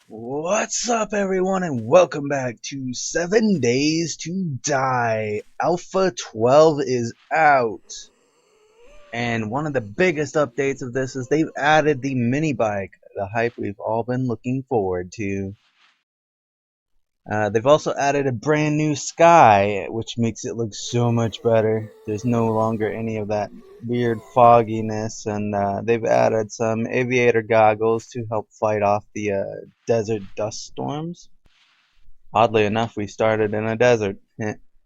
What's up, everyone, and welcome back to 7 Days to Die. Alpha 12 is out, and one of the biggest updates of this is they've added the Minibike, the hype we've all been looking forward to. They've also added a brand new sky, which makes it look so much better. There's no longer any of that weird fogginess, and they've added some aviator goggles to help fight off the desert dust storms. Oddly enough, we started in a desert,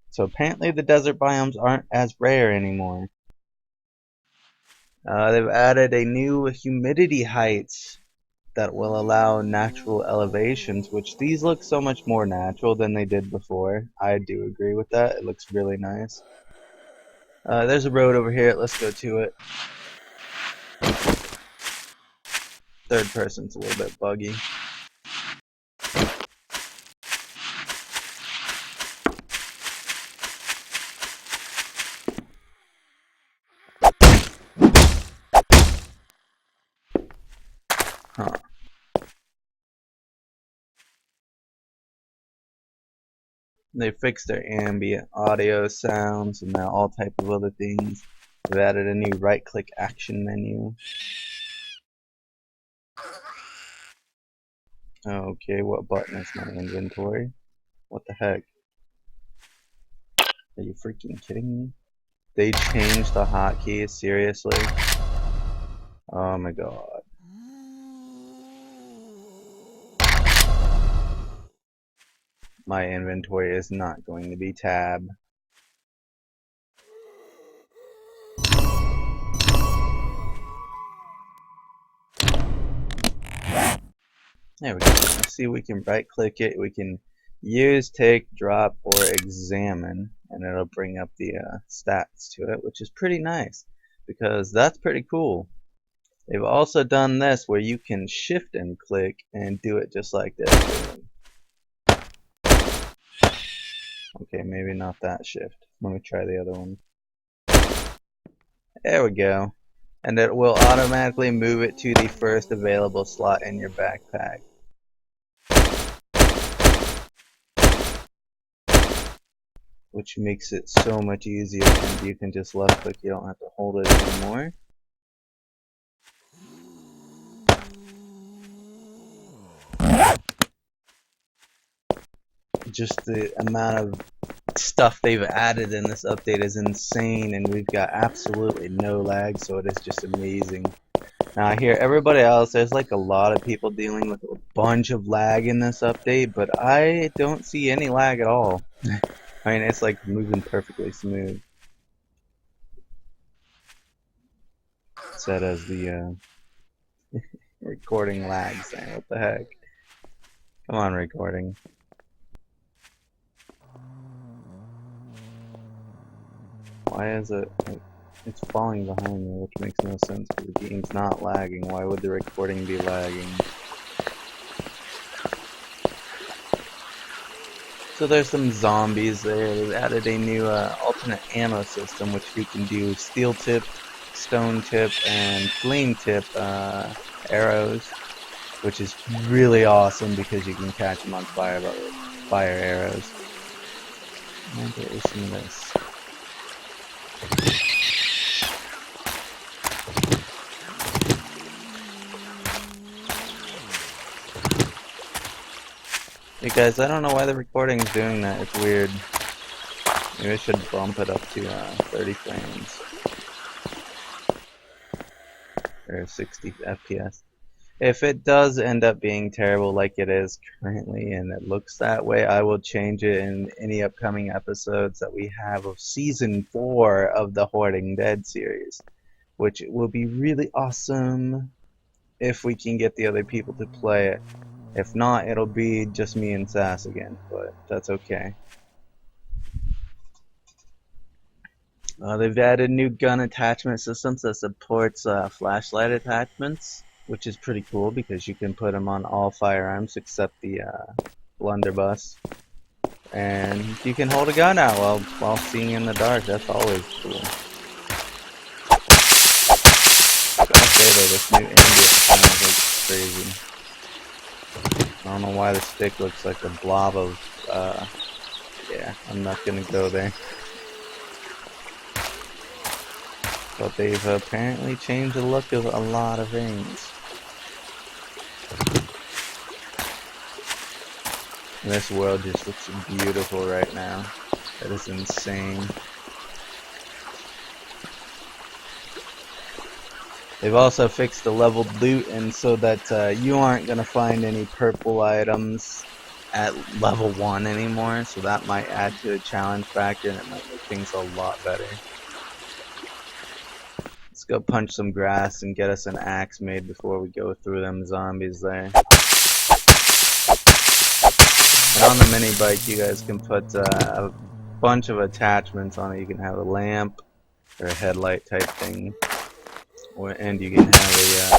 so apparently the desert biomes aren't as rare anymore. They've added a new humidity heights that will allow natural elevations, which these look so much more natural than they did before. I do agree with that. It looks really nice. There's a road over here. Let's go to it. Third person's a little bit buggy. Huh. They fixed their ambient audio sounds and all type of other things. They've added a new right-click action menu. Okay, what button is my inventory? What the heck? Are you freaking kidding me? They changed the hotkeys, seriously? Oh my god. My inventory is not going to be tab. There we go. Let's see, we can right click it. We can use, take, drop, or examine, and it'll bring up the stats to it, which is pretty nice because that's pretty cool. They've also done this where you can shift and click and do it just like this. Okay, maybe not that shift. Let me try the other one. There we go. And it will automatically move it to the first available slot in your backpack. Which makes it so much easier, and you can just left click, you don't have to hold it anymore. Just the amount of stuff they've added in this update is insane, and we've got absolutely no lag, so it is just amazing. Now I hear everybody else, there's like a lot of people dealing with a bunch of lag in this update, but I don't see any lag at all. I mean, it's like moving perfectly smooth. Set as the recording lag saying, what the heck? Come on, recording. Why is it, it's falling behind me, which makes no sense because the game's not lagging. Why would the recording be lagging? So there's some zombies there. They've added a new alternate ammo system, which you can do steel tip, stone tip, and flame tip arrows, which is really awesome because you can catch them on fire arrows. And there is some of this. Hey guys, I don't know why the recording's doing that. It's weird. Maybe I should bump it up to 30 frames. Or 60 FPS. If it does end up being terrible like it is currently, and it looks that way, I will change it in any upcoming episodes that we have of Season 4 of the Hoarding Dead series. Which will be really awesome if we can get the other people to play it. If not, it'll be just me and Sass again, but that's okay. They've added new gun attachment systems that supports flashlight attachments, which is pretty cool because you can put them on all firearms except the blunderbuss. And you can hold a gun out while seeing in the dark. That's always cool. I gotta say though, this new ambient sounds like crazy. I don't know why the stick looks like a blob of, yeah, I'm not gonna go there. But they've apparently changed the look of a lot of things. This world just looks beautiful right now. That is insane. They've also fixed the leveled loot, and so that you aren't going to find any purple items at level 1 anymore, so that might add to the challenge factor and it might make things a lot better. Let's go punch some grass and get us an axe made before we go through them zombies there. And on the mini bike, you guys can put a bunch of attachments on it. You can have a lamp or a headlight type thing, and you can have a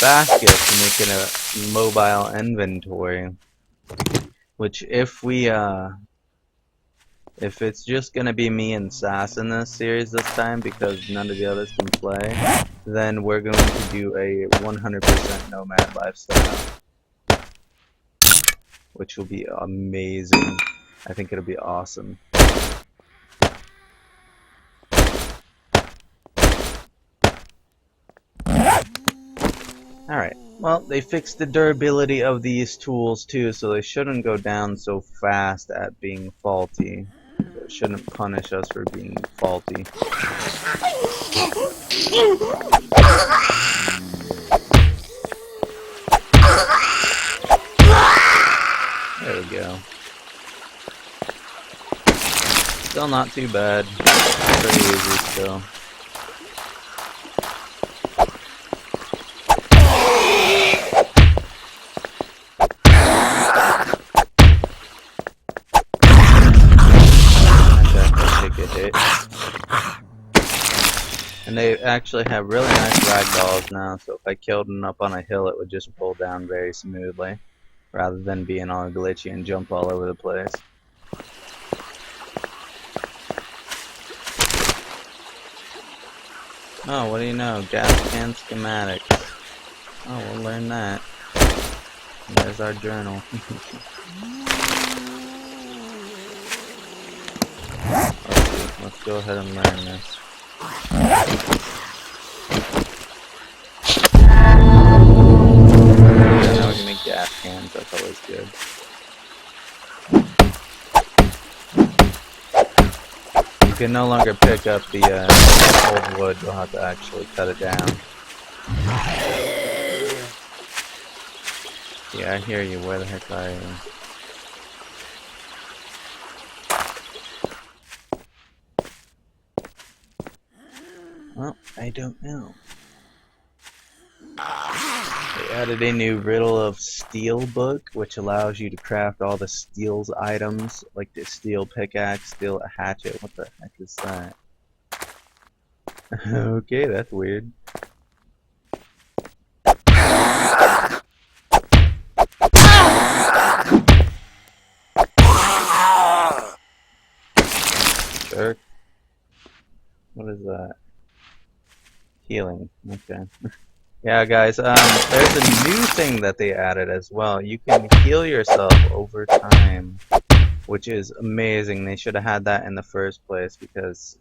basket to make it a mobile inventory. Which, if it's just gonna be me and Sass in this series this time, because none of the others can play, then we're going to do a 100% Nomad Lifestyle, which will be amazing. I think it'll be awesome. Alright, well, they fixed the durability of these tools too, so they shouldn't go down so fast at being faulty. It shouldn't punish us for being faulty. There we go. Still not too bad. Pretty easy still. And they actually have really nice ragdolls now, so if I killed them up on a hill, it would just roll down very smoothly, rather than being all glitchy and jump all over the place. Oh, what do you know? Gas can schematics. Oh, we'll learn that. And there's our journal. Let's go ahead and learn this. Now we can make gas cans, that's always good. You can no longer pick up the old wood, you'll have to actually cut it down. Yeah, I hear you, where the heck are you? Well, I don't know. They added a new Riddle of Steel book, which allows you to craft all the steel's items, like the steel pickaxe, steel hatchet. What the heck is that? Okay, that's weird. Jerk. What is that? Healing. Okay. Yeah, guys, there's a new thing that they added as well. You can heal yourself over time, which is amazing. They should have had that in the first place, because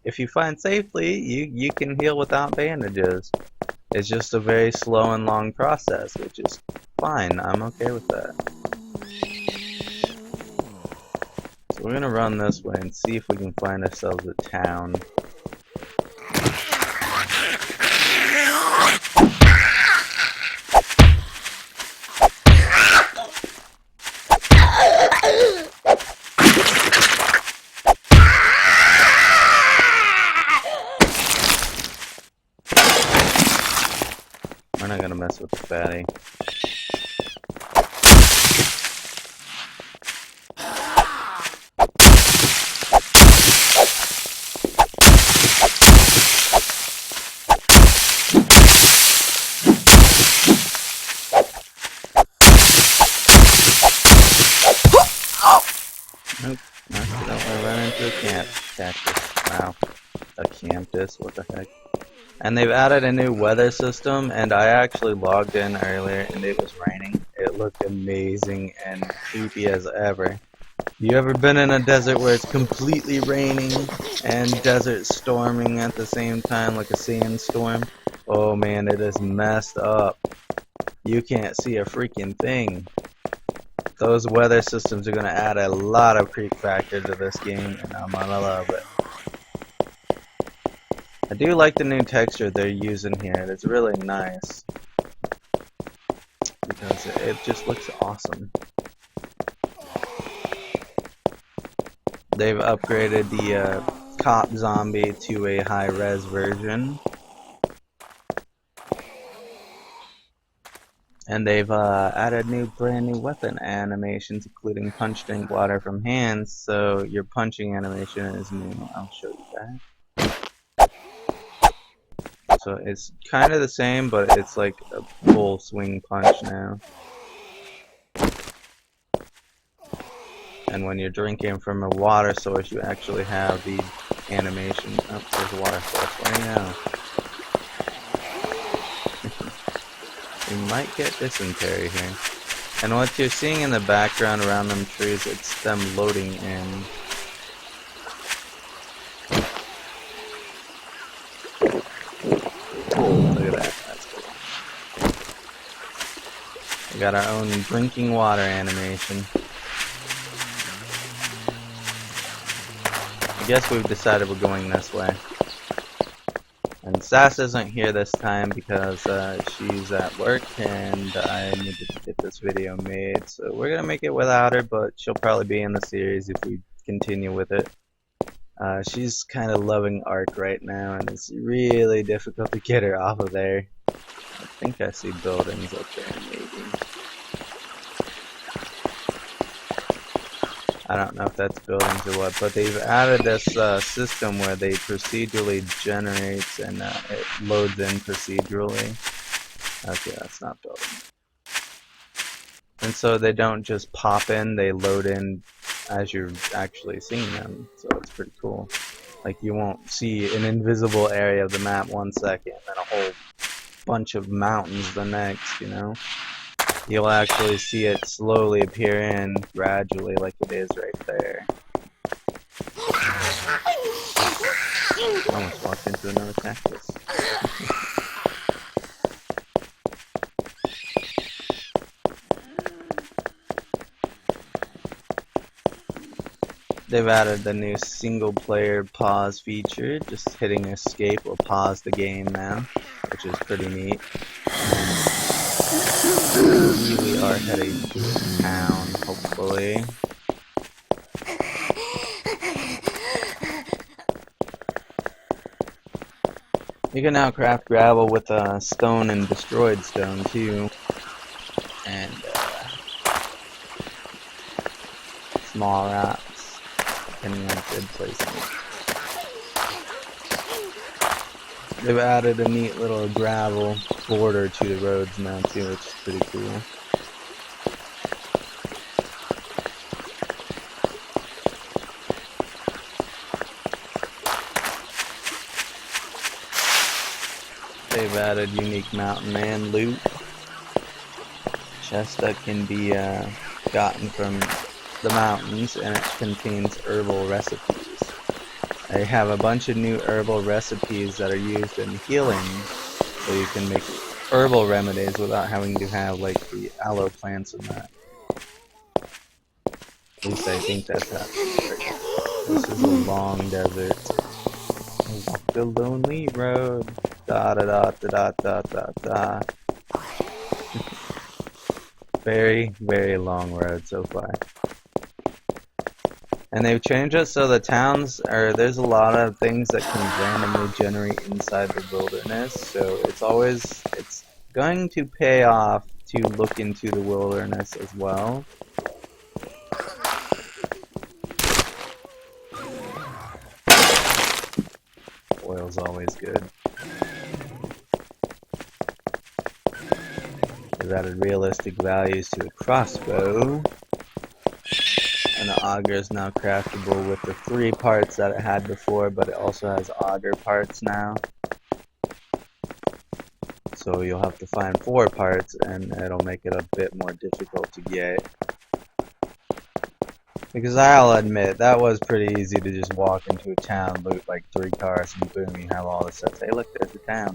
if you find safely, you can heal without bandages. It's just a very slow and long process, which is fine. I'm okay with that. So we're gonna run this way and see if we can find ourselves a town. We're not gonna mess with the fatty. Nope, accidentally ran into a cactus. Wow, a campus, what the heck? And they've added a new weather system, and I actually logged in earlier and it was raining. It look amazing and creepy as ever. You ever been in a desert where it's completely raining and desert storming at the same time, like a sandstorm? Oh man, it is messed up. You can't see a freaking thing. Those weather systems are going to add a lot of creep factor to this game, and I'm going to love it. I do like the new texture they're using here. It's really nice because it just looks awesome. They've upgraded the cop zombie to a high-res version. And they've added brand new weapon animations, including punch drink water from hands, so your punching animation is new. I'll show you that. So it's kind of the same, but it's like a full swing punch now. And when you're drinking from a water source, you actually have the animation. Oh, there's a water source right now. You might get dysentery here. And what you're seeing in the background around them trees, it's them loading in. Look at that, that's cool. We got our own drinking water animation. I guess we've decided we're going this way. And Sass isn't here this time because she's at work and I needed to get this video made. So we're going to make it without her, but she'll probably be in the series if we continue with it. She's kind of loving Ark right now and it's really difficult to get her off of there. I think I see buildings up there maybe. I don't know if that's buildings or what, but they've added this system where they procedurally generates and it loads in procedurally. Okay, that's not building. And so they don't just pop in, they load in as you're actually seeing them. So it's pretty cool. Like you won't see an invisible area of the map 1 second, and then a whole bunch of mountains the next, you know? You'll actually see it slowly appear in gradually like it is right there. Almost walked into another cactus. They've added the new single player pause feature. Just hitting escape will pause the game now, which is pretty neat. We are heading to a town, hopefully. You can now craft gravel with stone and destroyed stone too, and small rocks, depending on good placement. They've added a neat little gravel border to the roads now too, which is pretty cool. They've added unique mountain man loot. Chests that can be gotten from the mountains, and it contains herbal recipes. They have a bunch of new herbal recipes that are used in healing, so you can make herbal remedies without having to have like the aloe plants and that. At least I think that's how it works. This is a long desert. Walk the lonely road. Da da da da da da da. Very, very long road so far. And they've changed it so the towns there's a lot of things that can randomly generate inside the wilderness, so it's going to pay off to look into the wilderness as well. Oil's always good. They've added realistic values to the crossbow. And the auger is now craftable with the 3 parts that it had before, but it also has auger parts now. So So you'll have to find 4 parts, and it'll make it a bit more difficult to get. Because I'll admit, that was pretty easy to just walk into a town, loot like 3 cars, and boom, you have all this stuff. Hey, look, there's a town.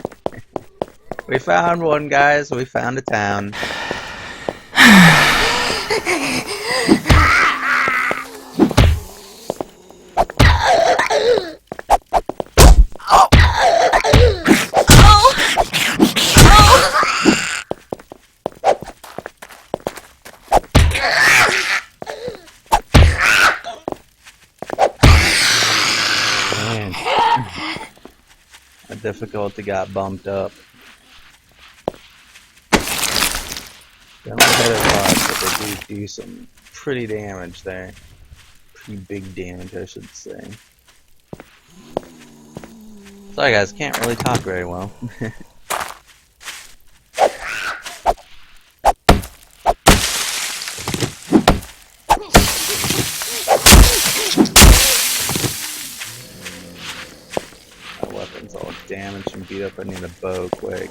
We found one, guys. We found a town. Man, the difficulty got bumped up. They don't hit it hard, but they do some pretty damage there. Pretty big damage, I should say. Sorry guys, can't really talk very well. My weapon's all damaged and beat up. I need a bow quick.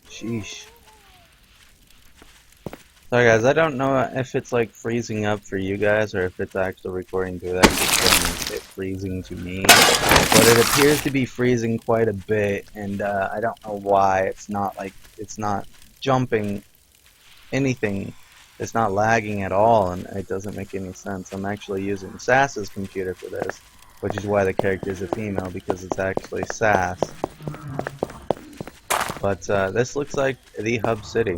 Sheesh. Sorry guys, I don't know if it's like freezing up for you guys or if it's actually recording through that and just showing it freezing to me. But it appears to be freezing quite a bit, and I don't know why. It's not jumping anything. It's not lagging at all, and it doesn't make any sense. I'm actually using Sass's computer for this, which is why the character is a female, because it's actually Sass. But this looks like the hub city.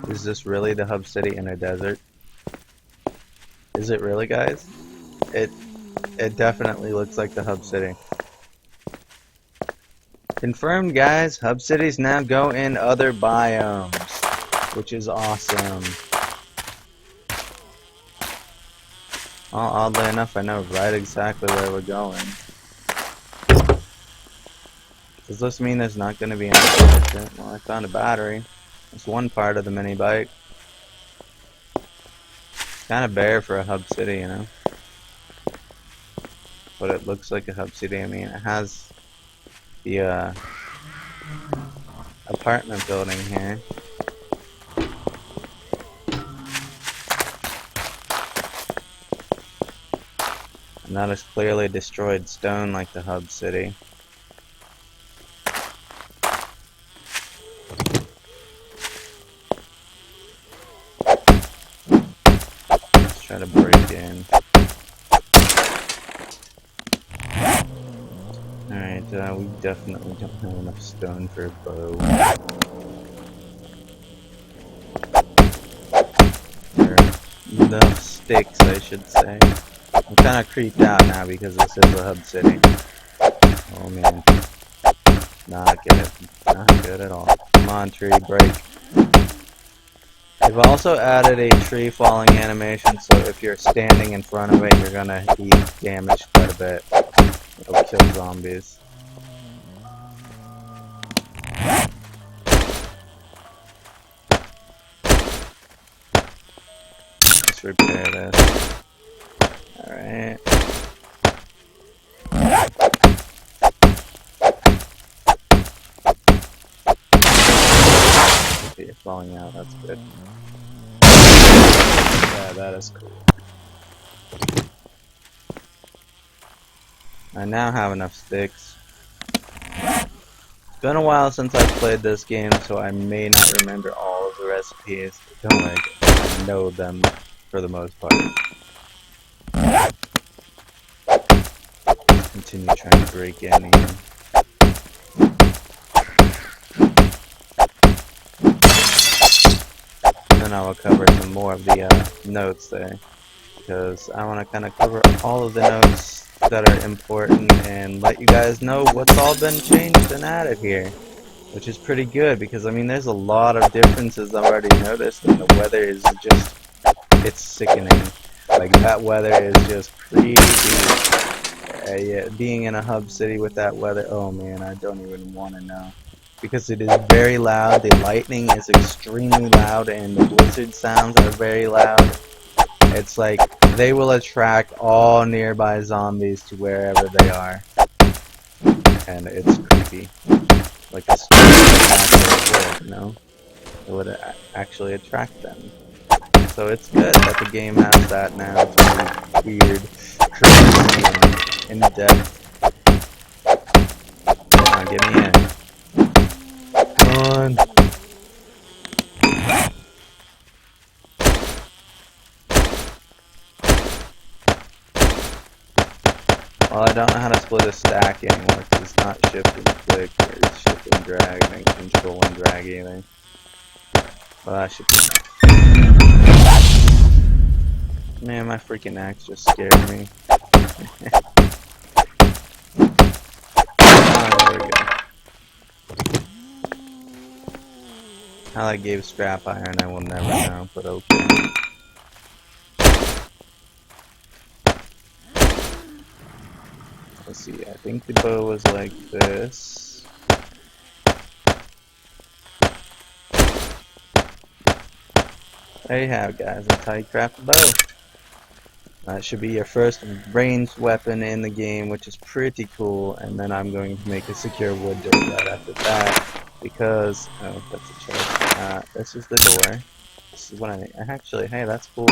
Is this really the hub city in a desert? Is it really, guys? It definitely looks like the hub city. Confirmed, guys. Hub cities now go in other biomes, which is awesome. Well, oddly enough, I know right exactly where we're going. Does this mean there's not going to be any shit? Well, I found a battery. That's one part of the mini bike. It's kind of bare for a hub city, you know. But it looks like a hub city. I mean, it has the apartment building here. And that is clearly destroyed stone like the hub city. Try to break in. Alright, we definitely don't have enough stone for a bow. Or enough sticks, I should say. I'm kind of creeped out now because this is a hub city. Oh man. Not good. Not good at all. Come on, tree, break. They've also added a tree falling animation, so if you're standing in front of it, you're gonna be damaged quite a bit. It'll kill zombies. Let's repair this. Alright. Okay, you're falling out, that's good. Yeah, that is cool. I now have enough sticks. It's been a while since I've played this game, so I may not remember all of the recipes. Don't worry, I know them for the most part. Continue trying to break in here. Then I will cover some more of the notes there, because I want to kind of cover all of the notes that are important and let you guys know what's all been changed and added here, which is pretty good, because I mean there's a lot of differences I've already noticed, and the weather is just, it's sickening. Like that weather is just creepy. yeah, being in a hub city with that weather, oh man, I don't even want to know. Because it is very loud, the lightning is extremely loud, and the blizzard sounds are very loud. It's like they will attract all nearby zombies to wherever they are. And it's creepy. Like a storm actually would, you know? It would actually attract them. So it's good that the game has that now to be weird, crazy, and in-depth. Come on, get me in. Come on. Well, I don't know how to split a stack anymore because it's not shift and click, or it's shift and drag, and control and drag either. Well, that should be enough. Man, my freaking axe just scared me. There we go. How that gave scrap iron, I will never know, but okay. Let's see, I think the bow was like this. There you have it, guys. That's how you craft a bow. That should be your first ranged weapon in the game, which is pretty cool. And then I'm going to make a secure wood door right after that, because oh, that's a chest. This is the door. This is what I actually. Hey, that's cool.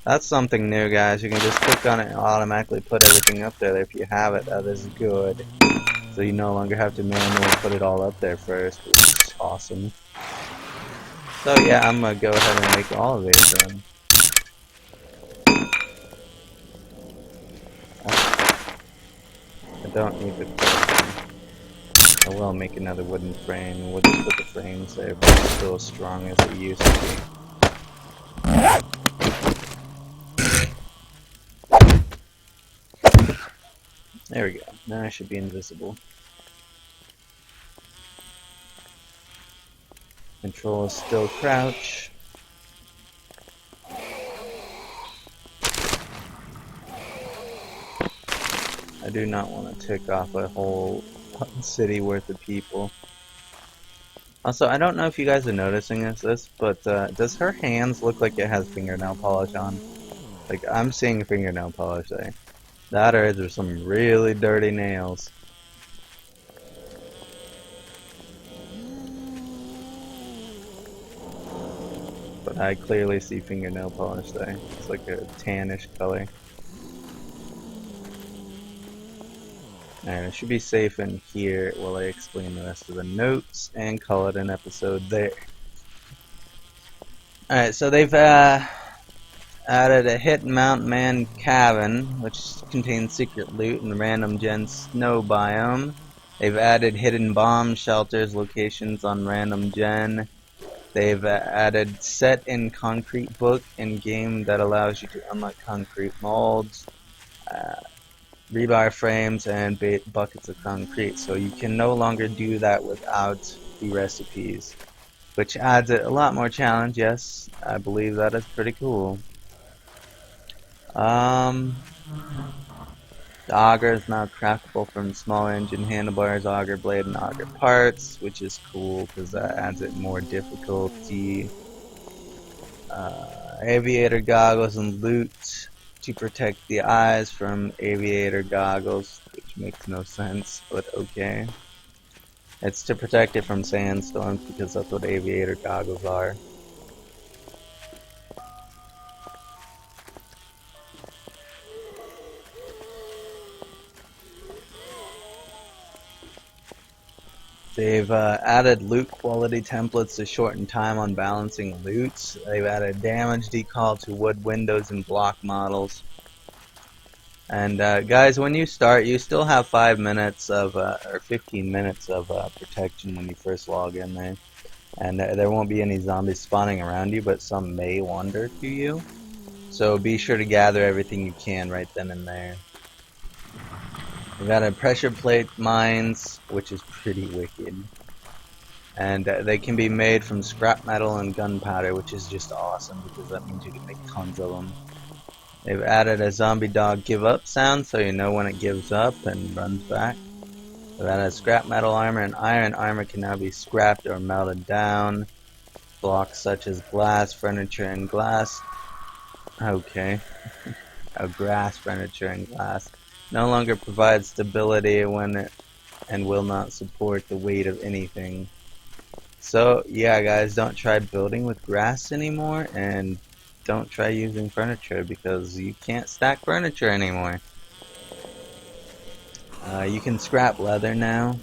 That's something new, guys. You can just click on it and automatically put everything up there if you have it. That is good. So you no longer have to manually put it all up there first, which is awesome. So yeah, I'm gonna go ahead and make all of these then. I don't need the frame. I will make another wooden frame. We'll just put the frames there, but it's still as strong as it used to be. There we go. Now I should be invisible. Control is still crouch. I do not want to tick off a whole city worth of people. Also, I don't know if you guys are noticing this, but does her hands look like it has fingernail polish on? Like, I'm seeing fingernail polish there. That or there's some really dirty nails. But I clearly see fingernail polish there. It's like a tannish color. Alright, I should be safe in here while I explain the rest of the notes and call it an episode there. Alright, so they've added a Hidden Mountain Man cabin, which contains secret loot and random gen snow biome. They've added hidden bomb shelters locations on random gen. They've added set in concrete book in game that allows you to unlock concrete molds, rebar frames, and buckets of concrete. So you can no longer do that without the recipes, which adds a lot more challenge. Yes, I believe that is pretty cool. The auger is now craftable from small engine handlebars, auger blade, and auger parts, which is cool because that adds it more difficulty. Aviator goggles and loot to protect the eyes from aviator goggles, which makes no sense, but okay. It's to protect it from sandstorms because that's what aviator goggles are. They've added loot quality templates to shorten time on balancing loots. They've added damage decal to wood windows and block models. And guys, when you start, you still have 5 minutes of, or 15 minutes of protection when you first log in there. And there won't be any zombies spawning around you, but some may wander to you. So be sure to gather everything you can right then and there. We've got a pressure plate mines, which is pretty wicked. And they can be made from scrap metal and gunpowder, which is just awesome because that means you can make tons of them. They've added a zombie dog give up sound so you know when it gives up and runs back. They've added scrap metal armor and iron armor can now be scrapped or melted down. Blocks such as glass, furniture, and glass. Okay. Grass, furniture, and glass no longer provide stability when it and will not support the weight of anything. So yeah guys, don't try building with grass anymore, and don't try using furniture because you can't stack furniture anymore. You can scrap leather now,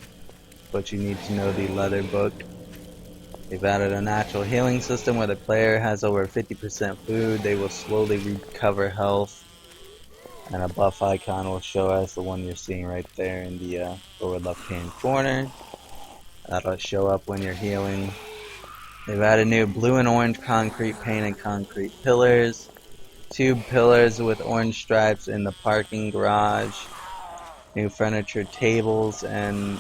but you need to know the leather book. They've added a natural healing system where the player has over 50% food. They will slowly recover health, and a buff icon will show us the one you're seeing right there in the lower left hand corner. That'll show up when you're healing. They've added new blue and orange concrete painted concrete pillars, tube pillars with orange stripes in the parking garage, new furniture tables and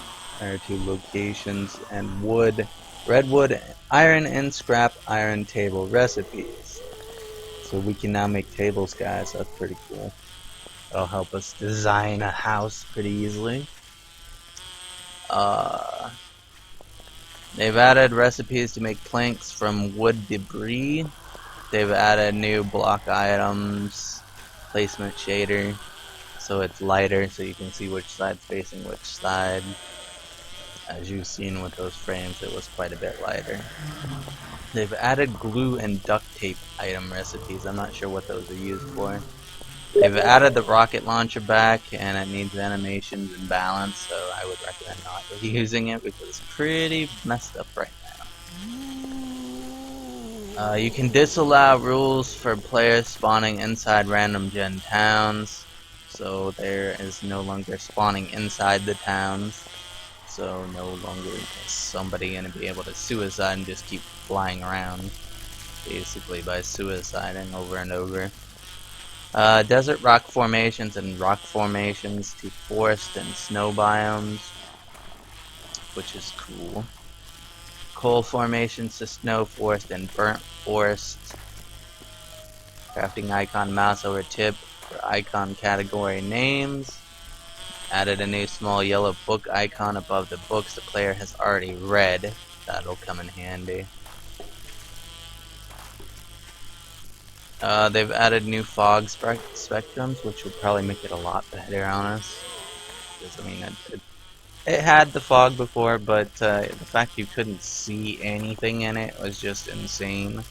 two locations, and wood, redwood, iron, and scrap iron table recipes. So we can now make tables, guys. That's pretty cool. That'll help us design a house pretty easily. They've added recipes to make planks from wood debris. They've added new block items, placement shader, so it's lighter so you can see which side's facing which side. As you've seen with those frames, it was quite a bit lighter. They've added glue and duct tape item recipes. I'm not sure what those are used for. They've added the rocket launcher back, and it needs animations and balance, so I would recommend not using it because it's pretty messed up right now. You can disallow rules for players spawning inside random gen towns, so there is no longer spawning inside the towns, so no longer is somebody going to be able to suicide and just keep flying around, basically by suiciding over and over. Desert rock formations and rock formations to forest and snow biomes, which is cool. Coal formations to snow forest and burnt forest. Crafting icon mouse over tip for icon category names. Added a new small yellow book icon above the books the player has already read. That'll come in handy. They've added new fog spectrums, which will probably make it a lot better on us. Because, I mean, it had the fog before, but the fact you couldn't see anything in it was just insane.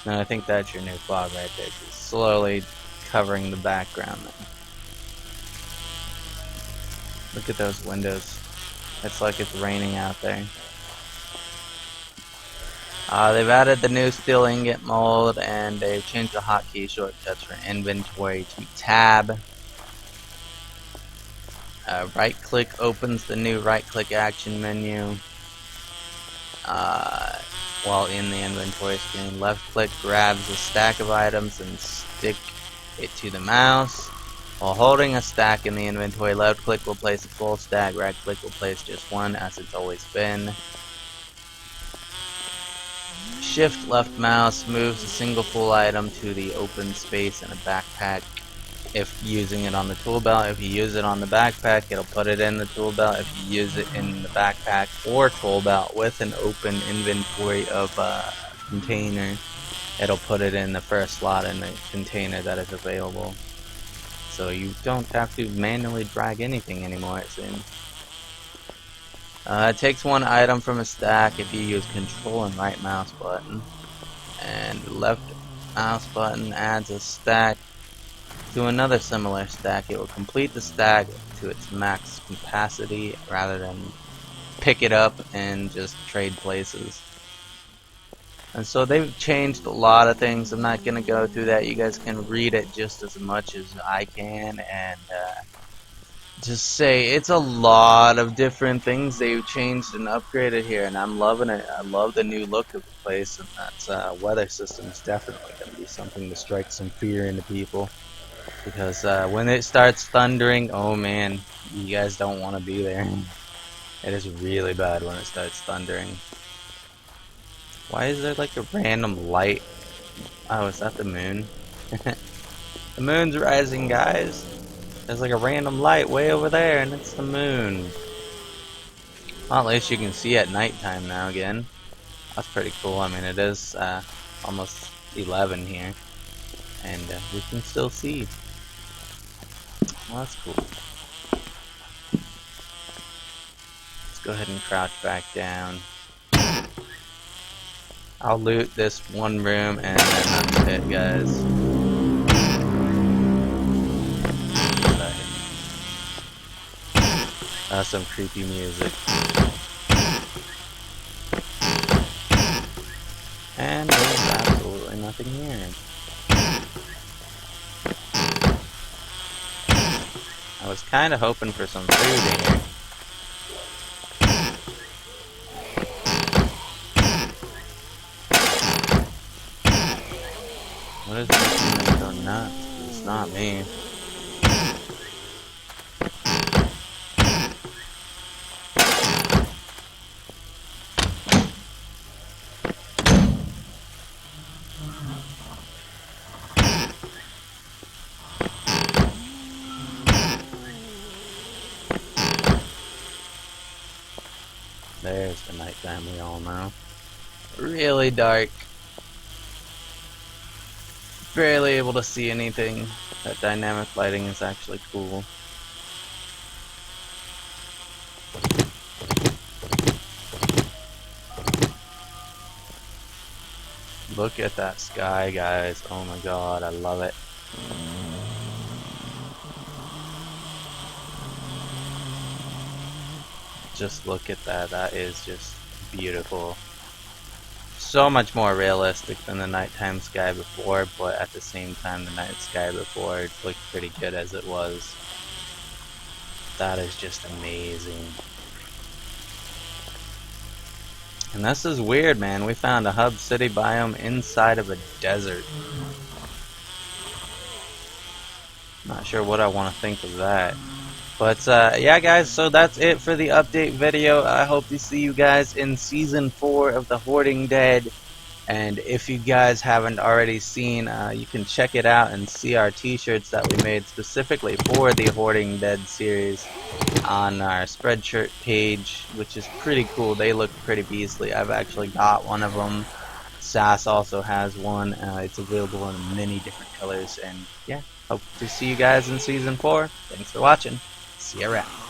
And I think that's your new fog right there, just slowly covering the background there. Look at those windows. It's like it's raining out there. They've added the new steel ingot mold, and they've changed the hotkey shortcuts for inventory to tab. Right click opens the new right click action menu while in the inventory screen. Left click grabs a stack of items and stick it to the mouse. While holding a stack in the inventory, left click will place a full stack, right click will place just one as it's always been. Shift left mouse moves a single full item to the open space in a backpack if using it on the tool belt. If you use it on the backpack, it'll put it in the tool belt. If you use it in the backpack or tool belt with an open inventory of a container, it'll put it in the first slot in the container that is available. So you don't have to manually drag anything anymore, it seems. It takes one item from a stack if you use control and right mouse button. And left mouse button adds a stack to another similar stack. It will complete the stack to its max capacity rather than pick it up and just trade places. And so they've changed a lot of things. I'm not going to go through that. You guys can read it just as much as I can, and just say it's a lot of different things they've changed and upgraded here, and I'm loving it. I love the new look of the place, and that weather system is definitely going to be something to strike some fear into people. Because when it starts thundering, oh man, you guys don't want to be there. It is really bad when it starts thundering. Why is there like a random light? Oh, is that the moon? The moon's rising, guys. There's like a random light way over there, and it's the moon. Well, at least you can see at nighttime now again. That's pretty cool. I mean, it is almost 11 here, and we can still see. Well, that's cool. Let's go ahead and crouch back down. I'll loot this one room, and then that's it, guys. That's some creepy music. And there's absolutely nothing here. I was kind of hoping for some food here. What is making them go nuts? It's not me. There's the nighttime we all know. Really dark. Barely able to see anything. That dynamic lighting is actually cool. Look at that sky, guys. Oh my god, I love it. Just look at that. That is just beautiful. So much more realistic than the nighttime sky before, but at the same time, the night sky before looked pretty good as it was. That is just amazing. And this is weird, man. We found a hub city biome inside of a desert. Not sure what I want to think of that. But yeah, guys, so that's it for the update video. I hope to see you guys in Season 4 of the Hoarding Dead. And if you guys haven't already seen, you can check it out and see our t-shirts that we made specifically for the Hoarding Dead series on our Spreadshirt page, which is pretty cool. They look pretty beastly. I've actually got one of them. Sass also has one. It's available in many different colors. And yeah, hope to see you guys in Season 4. Thanks for watching. See you around.